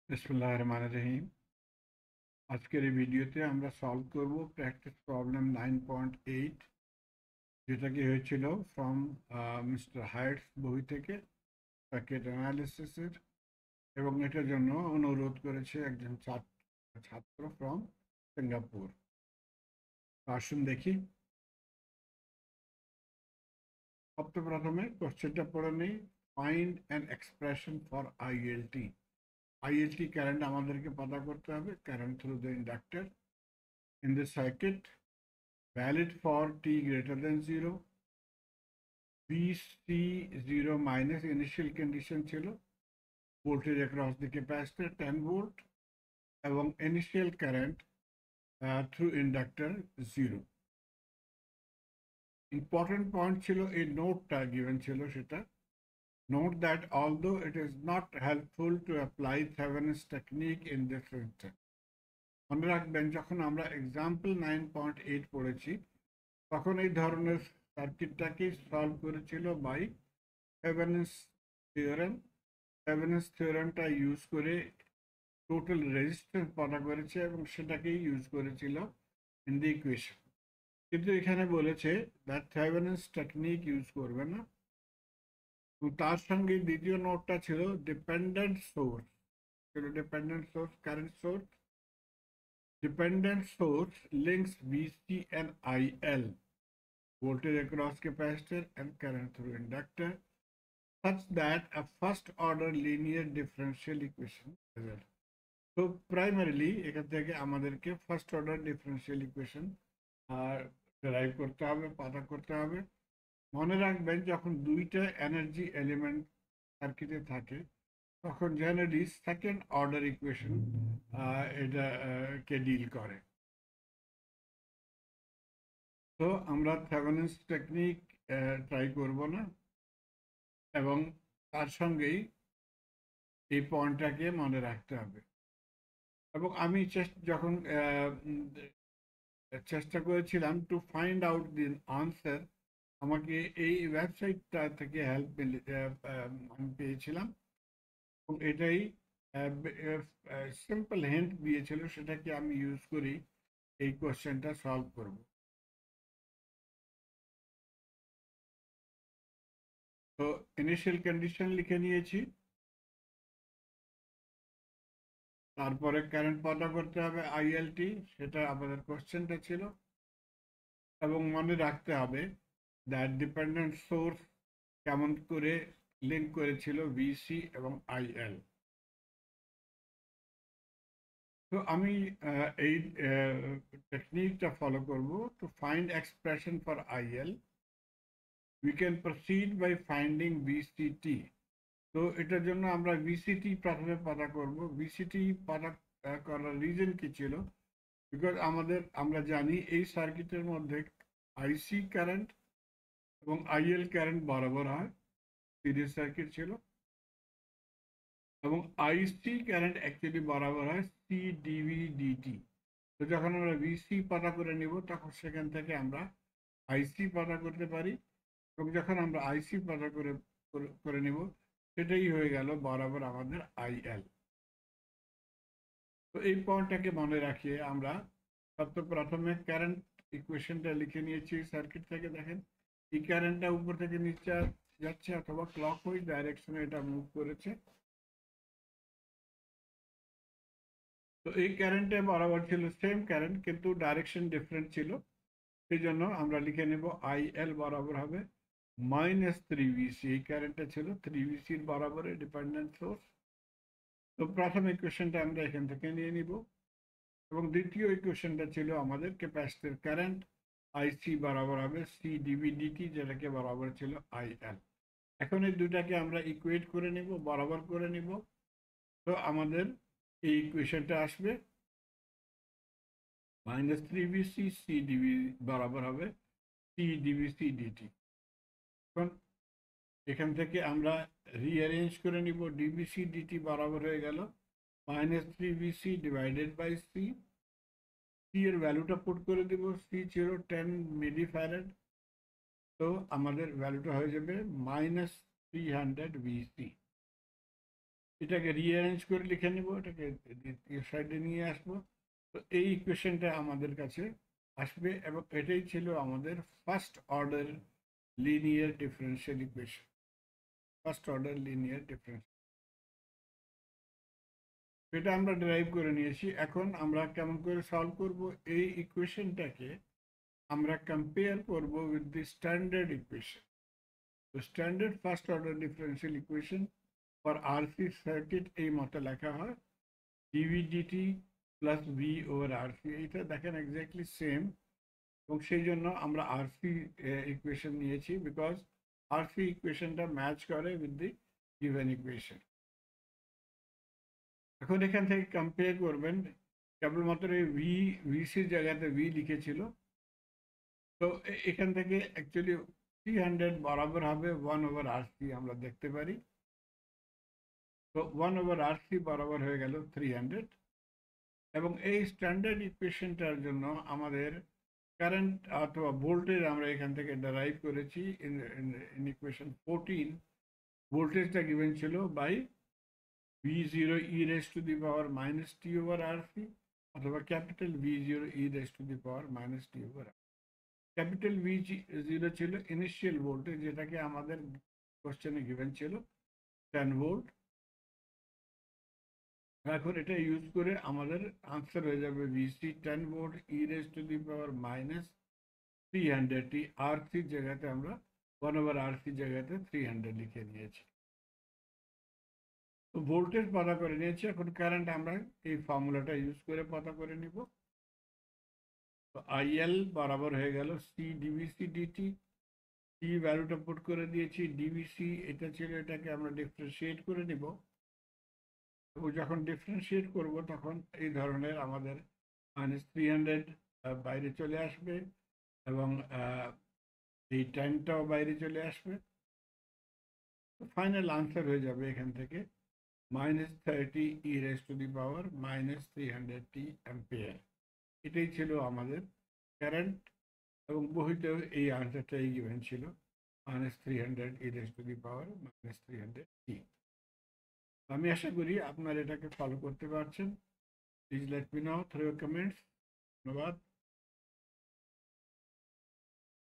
বিসমিল্লাহির রহমানির রহিম। আজকের এই ভিডিওতে আমরা সলভ করব প্র্যাকটিস প্রবলেম 9.8, যেটা কি হয়েছিল ফ্রম মিস্টার হাইটস বই থেকে, সার্কিট অ্যানালিসিসের। এবং এটার জন্য অনুরোধ করেছে একজন ছাত্র ফ্রম সিঙ্গাপুর। আসুন দেখি। প্রথমে কোশ্চেনটা পড়ে নিই। Find an expression for ILT. ILT current আমাদেরকে পতা করতে হবে, current through the inductor in the circuit, valid for t greater than 0. VC0 minus initial condition ছিল, voltage across the capacitor 10 volt এবং initial current through inductor 0. Important point ছিল এই নোটটা given ছিল সেটা। Note that although it is not helpful to apply Thevenin's technique in this instance. মনে রাখবেন, যখন আমরা এক্সাম্পল 9.8 পড়েছি তখন এই ধরনের সার্কিটটাকে সলভ করেছিল বাই থেভেনিনস থিওরেম। থেভেনিনস থিওরেমটা ইউজ করে টোটাল রেজিস্ট্যান্স পতা করেছে এবং সেটাকেই ইউজ করেছিল ইন দি ইকুয়েশন। কিন্তু এখানে বলেছে দ্যাট থেভেনিনস টেকনিক ইউজ করবে না। তার সঙ্গে দ্বিতীয় নোটটা ছিল dependent source, dependent source, current source. Dependent source links VC and IL, voltage across capacitor and current through inductor, such that a first order linear differential equation results. So primarily এখান থেকে আমাদেরকে first order differential equation derive করতে হবে, পাতা করতে হবে। মনে রাখবেন, যখন দুইটা এনার্জি এলিমেন্ট সার্কিটে থাকে তখন জেনারেলি সেকেন্ড অর্ডার ইকুয়েশন এটা কে ডিল করে। তো আমরা থেভেনিনস টেকনিক ট্রাই করব না, এবং তার সঙ্গেই এই পয়েন্টটাকে মনে রাখতে হবে। এবং আমি যখন চেষ্টা করেছিলাম to find out the answer, আমাকে এই ওয়েবসাইটটা থেকে হেল্প আমি পেয়েছিলাম এবং এটাই সিম্পল হিন্ট দিয়েছিল, সেটাকে আমি ইউজ করি এই কোশ্চেনটা সলভ করব। তো ইনিশিয়াল কন্ডিশন লিখে নিয়েছি, তারপরে কারেন্ট পতা করতে হবে আইএলটি, সেটা আমাদের কোশ্চেনটা ছিল। এবং মনে রাখতে হবে দ্যাট ডিপেন্ডেন্ট সোর্স কেমন করে লিঙ্ক করেছিল ভিসি এবং আইএল। তো আমি এই টেকনিকটা ফলো করব। To find expression for IL we can proceed by finding VCT. তো এটার জন্য আমরা ভিসিটি প্রথমে পতা করব। ভিসিটি পতা করার রিজন কি ছিল? বিকজ আমরা জানি এই সার্কিটের মধ্যে আইসি কারেন্ট এবং আইএল কারেন্ট বরাবর হয়, সিরিজ সার্কিট ছিল। এবং আইসি কারেন্ট অ্যাকচুয়ালি বরাবর হয় সি ডিভি ডিটি। তো যখন আমরা ভিসি পাতা করে নিব তখন সেখান থেকে আমরা আইসি পাতা করতে পারি, এবং যখন আমরা আইসি পাতা করে করে নিব সেটাই হয়ে গেল বরাবর আমাদের আইএল। তো এই পয়েন্টটাকে মনে রাখিয়ে আমরা প্রথমে কারেন্ট ইকুয়েশনটা লিখে নিয়েছি সার্কিট থেকে। দেখেন এই কারেন্টটা উপর থেকে নিচে যাচ্ছে অথবা ক্লক ওয়াইজ ডাইরেকশনে এটা মুভ করেছে। তো এই কারেন্টে বরাবর ছিল সেম কারেন্ট, কিন্তু ডাইরেকশন ডিফারেন্ট ছিল। সেই জন্য আমরা লিখে নেব আইএল বরাবর হবে -3VC। এই কারেন্টটা ছিল 3VCর বরাবরে ডিপেন্ডেন্ট সোর্স। তো প্রথম ইকুয়েশনটা আমরা এখান থেকে নিয়ে নিব, এবং দ্বিতীয় ইকুয়েশনটা ছিল আমাদের ক্যাপাসিটর কারেন্ট আইসি বরাবর হবে সি ডিভি ডিটি, যেটাকে বরাবর ছিল আইএল। এখন এই দুটাকে আমরা ইকুয়েট করে নিব, বরাবর করে নিব। তো আমাদের এই ইকুয়েশনটা আসবে -3VC সি ডিভি বরাবর হবে সি ডিভি সি ডিটি। এখন এখান থেকে আমরা রিঅ্যারেঞ্জ করে নিব, ডিবিসি ডিটি বরাবর হয়ে গেল -3VC divided by C. C এর ভ্যালুটা পুট করে দিব, সি ছিল 10 মিলি ফ্যারাড। তো আমাদের ভ্যালুটা হয়ে যাবে -300 VC। এটাকে রিঅ্যারেঞ্জ করে লিখে নেব, এটাকে দ্বিতীয় সাইডে নিয়ে আসবো। তো এই ইকুয়েশনটা আমাদের কাছে আসবে এবং এটাই ছিল আমাদের first order linear differential equation. First order linear difference, এটা আমরা ডেরাইভ করে নিয়েছি। এখন আমরা কেমন করে সলভ করব এই ইকুয়েশনটাকে, আমরা কম্পেয়ার করব উইথ দি স্ট্যান্ডার্ড ইকুয়েশন। তো standard first order differential equation for RC circuit এই মতো লেখা হয়, ডিভিডিটি প্লাস ভি ওভার আরসি। এইটা দেখেন এক্স্যাক্টলি সেম, এবং সেই জন্য আমরা আরসি ইকুয়েশন নিয়েছি, বিকজ আরসি ইকুয়েশনটা ম্যাচ করে উইথ দি গিভেন ইকুয়েশন। এখন এখান থেকে কম্পেয়ার করবেন, কেবলমাত্র এই ভিসির জায়গাতে ভি লিখেছিল, তো এখান থেকে অ্যাকচুয়ালি 300 বরাবর হবে 1/RC আমরা দেখতে পারি। তো 1/RC বরাবর হয়ে গেল 300, এবং এই স্ট্যান্ডার্ড ইকুয়েশনটার জন্য আমাদের কারেন্ট অথবা ভোল্টেজ আমরা এখান থেকে ডেরাইভ করেছি ইন ইকুয়েশন 14। ভোল্টেজটা গিভেন ছিল by V0 e raised to the power minus t over RC, অথবা capital V0 e raised to the power minus t over RC। Capital V0 ছিল ইনিশিয়াল ভোল্টেজ, যেটাকে আমাদের কোশ্চেনে গিভেন ছিল 10 volt. এখন এটা ইউজ করে আমাদের আনসার হয়ে যাবে VC 10 volt e raised to the power minus 300t। RC জায়গাতে আমরা 1/RC জায়গাতে 300 লিখে নিয়েছি। তো ভোল্টেজ পতা করে নিয়েছি, এখন কারেন্ট আমরা এই ফর্মুলাটা ইউজ করে পতা করে নিব। তো আইএল বরাবর হয়ে গেল সি ডিভিসি ডিটি। সি ভ্যালুটা পুট করে দিয়েছি, ডিভিসি এটা ছিল, এটাকে আমরা ডিফারেন্সিয়েট করে নিব। এবং যখন ডিফারেন্সিয়েট করব তখন এই ধরনের আমাদের -300 বাইরে চলে আসবে, এবং এই 10টাও বাইরে চলে আসবে। ফাইনাল আনসার হয়ে যাবে এখান থেকে -30 e raised to the power -300t ampere. এটাই ছিল আমাদের কারেন্ট, এবং বহিতেও এই আনসারটাই গিভেন ছিল -300 e raised to the power -300t। আমি আশা করি আপনারা এটাকে ফলো করতে পারছেন। Please let me no through comments. ধন্যবাদ।